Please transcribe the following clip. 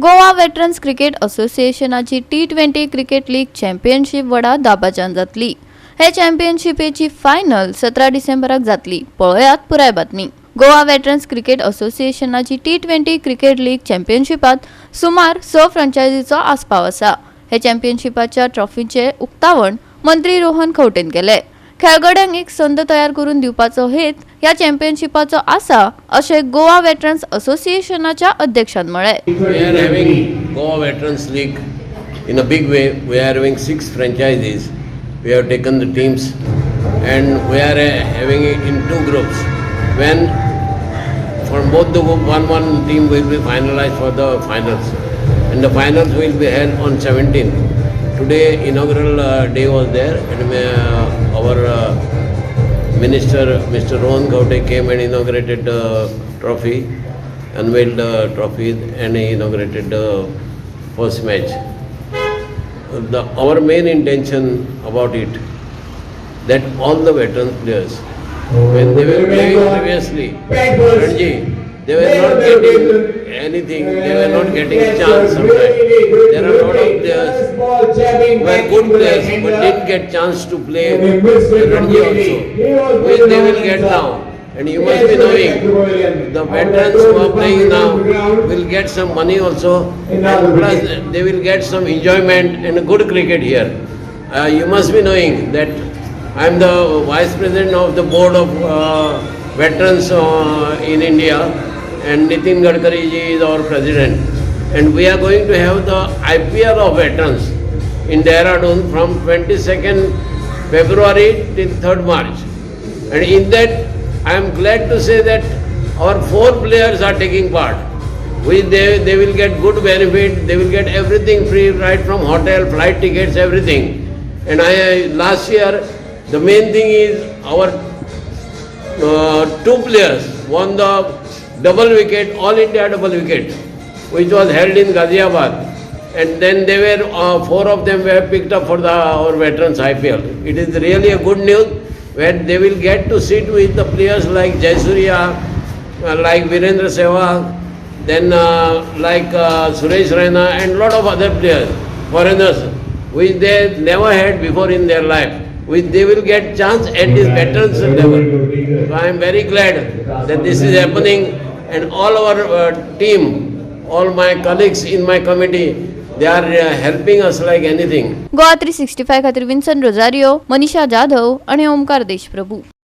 Goa veterans cricket असोसिएशनाची T20 cricket league championship वडा दाबाच्यान जातली। हे चॅम्पियनशिपेची फायनल 17 डिसेंबराक जातली। पळयात पुराय बातमी। गोवा वेटरन्स क्रिकेट असोसिएशनाची T20 क्रिकेट लीग चॅम्पियनशिपात सुमार 6 फ्रँचायझीचो आस्पाव आसा। हे चॅम्पियनशिपाच्या ट्रॉफीचे उक्तावण मंत्री रोहन खंवटेन केले। खेळगड्यांक एक संद तयार करून दिवपाचो हेत या चॅम्पियनशिपाचो आसा अशे गोवा वेटरन्स असोसिएशनाच्या अध्यक्षान म्हळे। We are having Goa Veterans League in a big way. We are having 6 franchises. We have taken the teams and we are having it in 2 groups. When from both the group, one team will be finalized for the finals, and the finals will be held on 17th. Today inaugural day was there, and our minister Mr. Rohan Khawte came and inaugurated the trophy, unveiled the trophy, and he inaugurated the first match. Our main intention about it, that all the veteran players, when they were playing previously, Ranji, they were not getting anything, they were not getting chance sometimes. There are a lot of players who were good players but didn't get chance to play Ranji also, which they will get now. And you must be knowing, the veterans who are playing now will get some money also, and plus they will get some enjoyment and good cricket here. You must be knowing that I am the Vice President of the Board of Veterans in India, and Nitin Gadkari ji is our President. And we are going to have the IPL of Veterans in Dehradun from 22nd February till 3rd March. And in that, I am glad to say that our 4 players are taking part. They will get good benefit, they will get everything free, right from hotel, flight tickets, everything. And last year, the main thing is our 2 players won the double wicket, all India double wicket, which was held in Ghaziabad. And then they were 4 of them were picked up for our veterans IPL. It is really a good news, where they will get to sit with the players like Jayasuriya, like Virendra Sehwag, then like Suresh Raina, and lot of other players, foreigners, which they never had before in their life, which they will get chance at this veterans level. So I am very glad that this is happening, and all our team, all my colleagues in my committee, they are helping us like anything. GOA365 खातीर Vinson Rosario, Manisha Jadhav आणि ओमकार देशप्रभू।